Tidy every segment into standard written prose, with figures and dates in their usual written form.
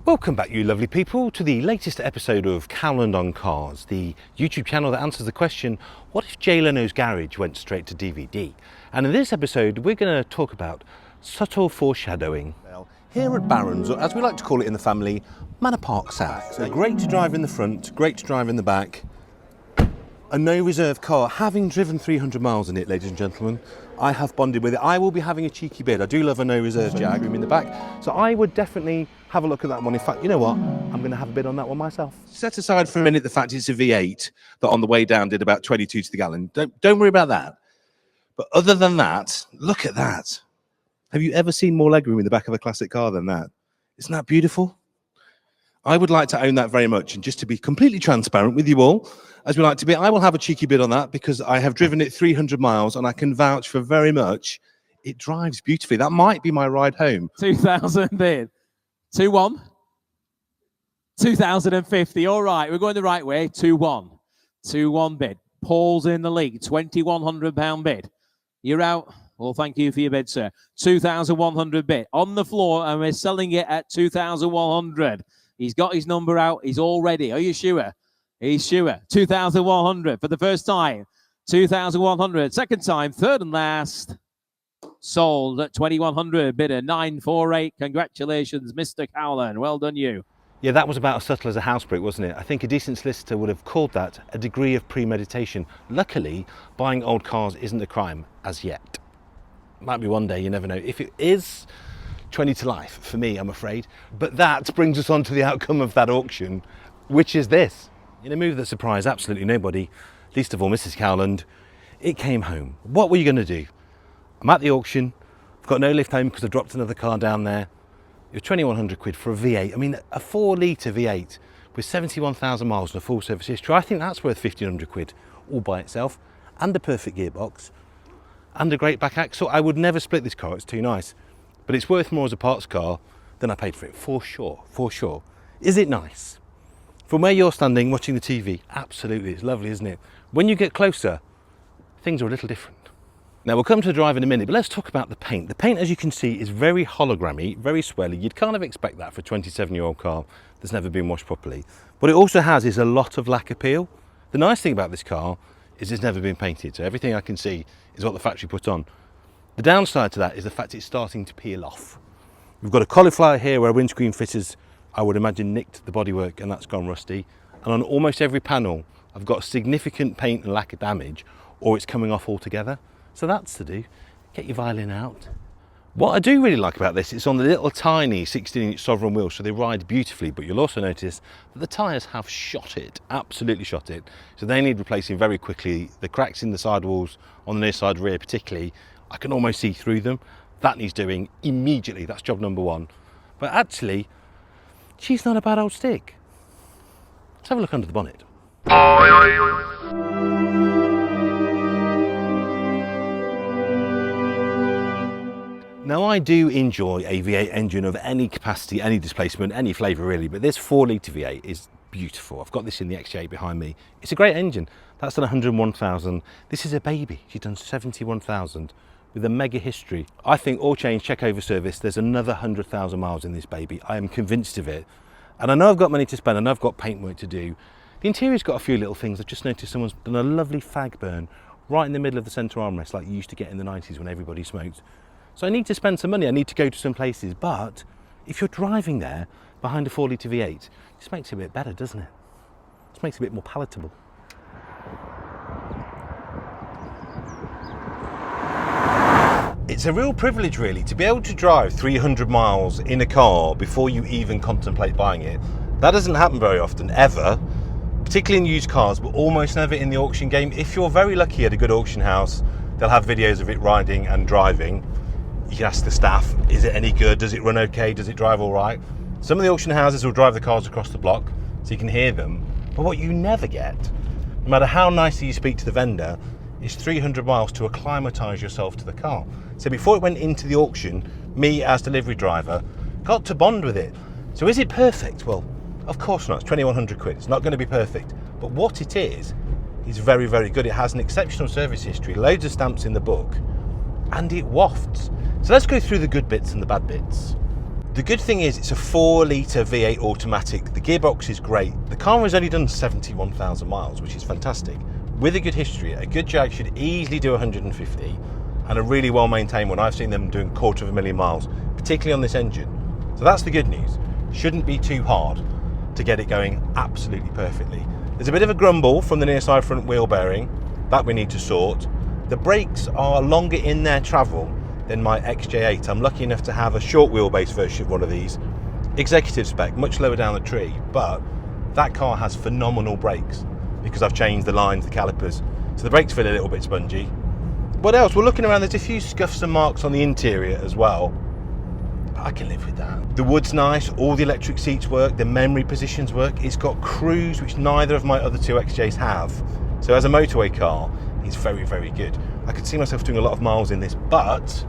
Welcome back, you lovely people, to the latest episode of Cowland on Cars, the YouTube channel that answers the question, what if Jay Leno's garage went straight to DVD? And in this episode, we're going to talk about subtle foreshadowing. Well, here at Barron's, or as we like to call it in the family, Manor Park South. So great to drive in the front, great to drive in the back. A no reserve car. Having driven 300 miles in it, ladies and gentlemen, I have bonded with it. I will be having a cheeky bid. I do love a no reserve Jag in the back, so I would definitely have a look at that one. In fact, you know what? I'm going to have a bid on that one myself. Set aside for a minute the fact it's a V8 that on the way down did about 22 to the gallon. Don't worry about that. But other than that, look at that. Have you ever seen more legroom in the back of a classic car than that? Isn't that beautiful? I would like to own that very much, and just to be completely transparent with you all, as we like to be, I will have a cheeky bid on that because I have driven it 300 miles and I can vouch for very much it drives beautifully. That might be my ride home. 2,000 bid. 2-1. 2,050. All right, we're going the right way. 2-1. 2-1 bid. Paul's in the lead. £2,100 bid. You're out. Well, thank you for your bid, sir. 2,100 bid. On the floor, and we're selling it at 2,100. He's got his number out. He's all ready. Are you sure? He's sure. 2,100 for the first time. 2,100. Second time. Third and last. Sold at 2,100. Bidder 948. Congratulations, Mr. Cowland. Well done, you. Yeah, that was about as subtle as a house brick, wasn't it? I think a decent solicitor would have called that a degree of premeditation. Luckily, buying old cars isn't a crime as yet. Might be one day, you never know. If it is, 20 to life for me, I'm afraid. But that brings us on to the outcome of that auction, which is this. In a move that surprised absolutely nobody, least of all Mrs. Cowland, it came home. What were you going to do? I'm at the auction. I've got no lift home because I dropped another car down there. It was 2,100 quid for a V8. I mean, a 4-litre V8 with 71,000 miles and a full service history. I think that's worth 1,500 quid all by itself, and a perfect gearbox, and a great back axle. I would never split this car, it's too nice. But it's worth more as a parts car than I paid for it, for sure, for sure. Is it nice? From where you're standing watching the TV, absolutely, it's lovely, isn't it? When you get closer, things are a little different. Now, we'll come to the drive in a minute, but let's talk about the paint. The paint, as you can see, is very hologrammy, very swelly. You'd kind of expect that for a 27-year-old car that's never been washed properly. What it also has is a lot of lack appeal. The nice thing about this car is it's never been painted, so everything I can see is what the factory put on. The downside to that is the fact it's starting to peel off. We've got a cauliflower here where windscreen fitters, I would imagine, nicked the bodywork and that's gone rusty. And on almost every panel, I've got significant paint and lack of damage, or it's coming off altogether. So that's to do. Get your violin out. What I do really like about this, it's on the little tiny 16-inch Sovereign wheels, so they ride beautifully, but you'll also notice that the tyres have shot it, absolutely shot it. So they need replacing very quickly. The cracks in the sidewalls, on the near side rear particularly, I can almost see through them. That needs doing immediately. That's job number one. But actually, she's not a bad old stick. Let's have a look under the bonnet. Now, I do enjoy a V8 engine of any capacity, any displacement, any flavour really, but this 4-litre V8 is beautiful. I've got this in the XJ behind me. It's a great engine. That's done 101,000. This is a baby. She's done 71,000 with a mega history. I think all change, check over service, there's another 100,000 miles in this baby. I am convinced of it. And I know I've got money to spend, I know I've got paint work to do. The interior's got a few little things. I've just noticed someone's done a lovely fag burn right in the middle of the centre armrest like you used to get in the 90s when everybody smoked. So I need to spend some money, I need to go to some places, but if you're driving there behind a 4-litre V8, it just makes it a bit better, doesn't it? It just makes it a bit more palatable. It's a real privilege really to be able to drive 300 miles in a car before you even contemplate buying it. That doesn't happen very often, ever, particularly in used cars, but almost never in the auction game. If you're very lucky at a good auction house, they'll have videos of it riding and driving. You can ask the staff, is it any good? Does it run okay? Does it drive all right? Some of the auction houses will drive the cars across the block so you can hear them. But what you never get, no matter how nicely you speak to the vendor, is 300 miles to acclimatise yourself to the car. So before it went into the auction, me as delivery driver got to bond with it. So is it perfect? Well, of course not. It's 2,100 quid. It's not going to be perfect. But what it is very, very good. It has an exceptional service history, loads of stamps in the book, and it wafts. So let's go through the good bits and the bad bits. The good thing is it's a 4-litre V8 automatic. The gearbox is great. The car has only done 71,000 miles, which is fantastic. With a good history, a good Jag should easily do 150, and a really well maintained one. I've seen them doing 250,000 miles, particularly on this engine. So that's the good news. Shouldn't be too hard to get it going absolutely perfectly. There's a bit of a grumble from the near side front wheel bearing that we need to sort. The brakes are longer in their travel than my XJ8. I'm lucky enough to have a short wheelbase version of one of these. Executive spec, much lower down the tree, but that car has phenomenal brakes because I've changed the lines, the calipers, so the brakes feel a little bit spongy. What else? We're looking around, there's a few scuffs and marks on the interior as well. I can live with that. The wood's nice, all the electric seats work, the memory positions work. It's got cruise, which neither of my other two XJs have. So as a motorway car, it's very, very good. I could see myself doing a lot of miles in this, but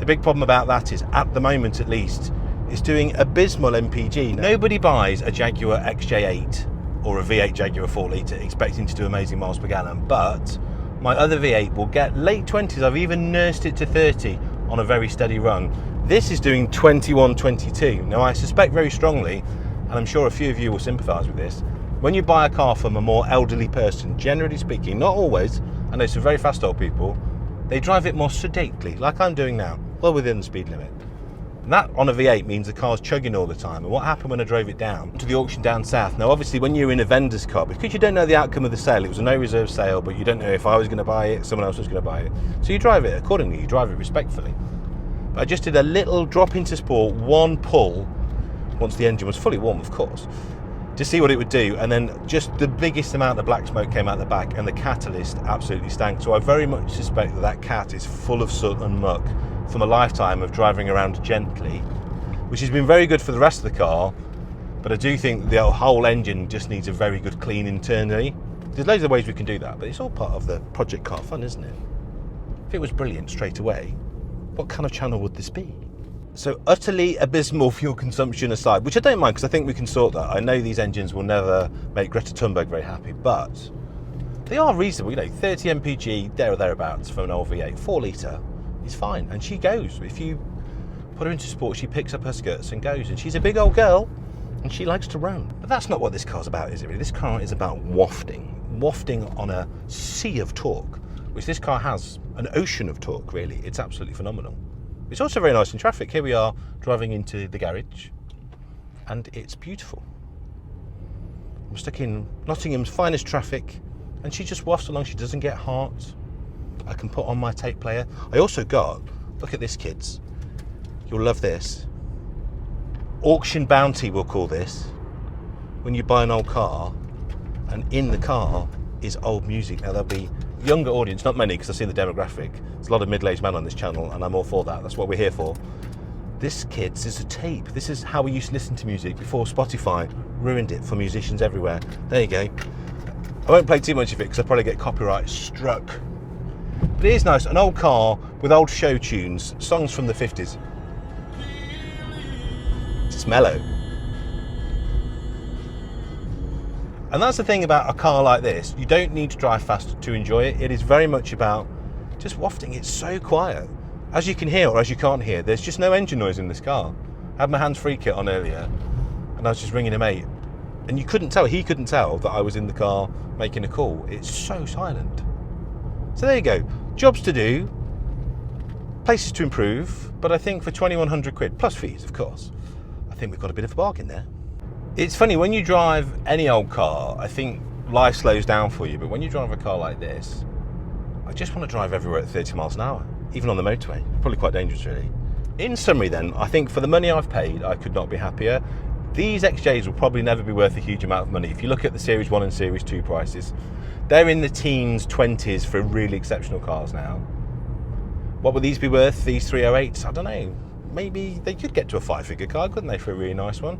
the big problem about that is, at the moment at least, it's doing abysmal MPG. Nobody buys a Jaguar XJ8 or a V8 Jaguar 4-litre expecting to do amazing miles per gallon, but my other V8 will get late 20s. I've even nursed it to 30 on a very steady run. This is doing 21, 22. Now I suspect very strongly, and I'm sure a few of you will sympathise with this, when you buy a car from a more elderly person, generally speaking, not always, I know some very fast old people, they drive it more sedately, like I'm doing now, well within the speed limit. And that on a V8 means the car's chugging all the time. And what happened when I drove it down to the auction down south? Now obviously when you're in a vendor's car, because you don't know the outcome of the sale, it was a no reserve sale, but you don't know if I was going to buy it, someone else was going to buy it. So you drive it accordingly, you drive it respectfully. But I just did a little drop into sport, one pull, once the engine was fully warm of course, to see what it would do, and then just the biggest amount of black smoke came out the back and the catalyst absolutely stank. So I very much suspect that that cat is full of soot and muck from a lifetime of driving around gently, which has been very good for the rest of the car, but I do think the whole engine just needs a very good clean internally. There's loads of ways we can do that, but it's all part of the project car fun, isn't it? If it was brilliant straight away, what kind of channel would this be? So utterly abysmal fuel consumption aside, which I don't mind because I think we can sort that. I know these engines will never make Greta Thunberg very happy, but they are reasonable, you know, 30 mpg, there or thereabouts for an old V8. 4-litre is fine, and she goes. If you put her into sport, she picks up her skirts and goes, and she's a big old girl, and she likes to run. But that's not what this car's about, is it really? This car is about wafting on a sea of torque, which this car has, an ocean of torque, really. It's absolutely phenomenal. It's also very nice in traffic. Here we are driving into the garage, and it's beautiful. I'm stuck in Nottingham's finest traffic, and she just wafts along. She doesn't get hot. I can put on my tape player. I also got, look at this kids, you'll love this, auction bounty we'll call this, when you buy an old car and in the car is old music. Now there'll be younger audience, not many because I see the demographic, there's a lot of middle-aged men on this channel and I'm all for that, that's what we're here for. This kids is a tape. This is how we used to listen to music before Spotify ruined it for musicians everywhere. There you go. I won't play too much of it because I'll probably get copyright struck. But it is nice, an old car with old show tunes, songs from the 50s. It's mellow. And that's the thing about a car like this, you don't need to drive fast to enjoy it. It is very much about just wafting. It's so quiet. As you can hear or as you can't hear, there's just no engine noise in this car. I had my hands-free kit on earlier and I was just ringing a mate. And you couldn't tell, he couldn't tell that I was in the car making a call. It's so silent. So there you go, jobs to do, places to improve, but I think for 2,100 quid, plus fees of course, I think we've got a bit of a bargain there. It's funny, when you drive any old car, I think life slows down for you, but when you drive a car like this, I just want to drive everywhere at 30 miles an hour, even on the motorway. Probably quite dangerous really. In summary then, I think for the money I've paid, I could not be happier. These XJs will probably never be worth a huge amount of money. If you look at the Series 1 and Series 2 prices, they're in the teens, 20s for really exceptional cars now. What would these be worth, these 308s? I don't know. Maybe they could get to a 5-figure car, couldn't they, for a really nice one?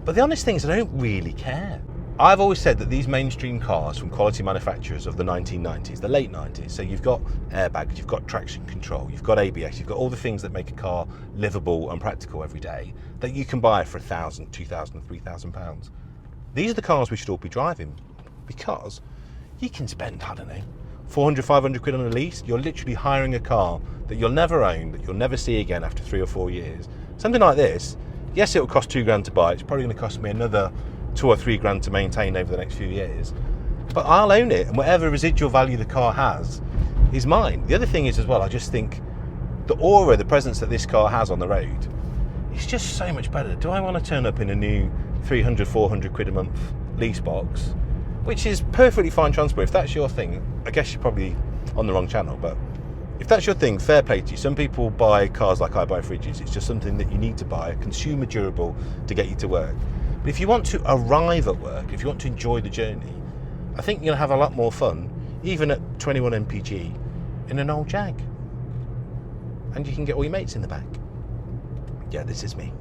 But the honest thing is I don't really care. I've always said that these mainstream cars from quality manufacturers of the 1990s, the late 90s, so you've got airbags, you've got traction control, you've got ABS, you've got all the things that make a car livable and practical every day that you can buy for £1,000, £2,000, £3,000. These are the cars we should all be driving because you can spend, I don't know, 400, 500 quid on a lease. You're literally hiring a car that you'll never own, that you'll never see again after 3 or 4 years. Something like this, yes, it'll cost £2 to buy. It's probably going to cost me another 2 or 3 grand to maintain over the next few years. But I'll own it, and whatever residual value the car has is mine. The other thing is as well, I just think the aura, the presence that this car has on the road, is just so much better. Do I want to turn up in a new 300, 400 quid a month lease box, which is perfectly fine transport? If that's your thing, I guess you're probably on the wrong channel, but if that's your thing, fair play to you. Some people buy cars like I buy fridges. It's just something that you need to buy, a consumer durable to get you to work. But if you want to arrive at work, if you want to enjoy the journey, I think you're going to have a lot more fun, even at 21 mpg, in an old Jag. And you can get all your mates in the back. Yeah, this is me.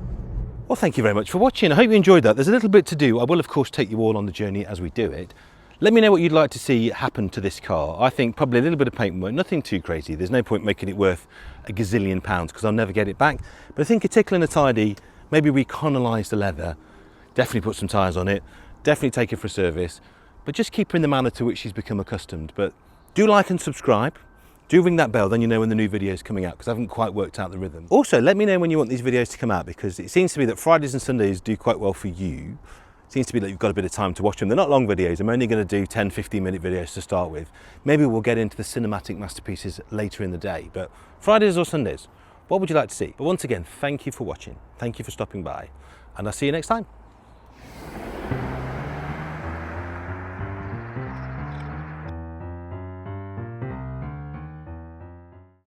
Well, thank you very much for watching. I hope you enjoyed that. There's a little bit to do. I will, of course, take you all on the journey as we do it. Let me know what you'd like to see happen to this car. I think probably a little bit of paint work, nothing too crazy. There's no point making it worth a gazillion pounds because I'll never get it back. But I think a tickle and a tidy, maybe recolonise the leather, definitely put some tyres on it, definitely take it for a service, but just keep her in the manner to which she's become accustomed. But do like and subscribe. Do ring that bell, then you know when the new video is coming out, because I haven't quite worked out the rhythm. Also, let me know when you want these videos to come out, because it seems to be that Fridays and Sundays do quite well for you. It seems to be that you've got a bit of time to watch them. They're not long videos. I'm only going to do 10, 15-minute videos to start with. Maybe we'll get into the cinematic masterpieces later in the day, but Fridays or Sundays, what would you like to see? But once again, thank you for watching. Thank you for stopping by, and I'll see you next time.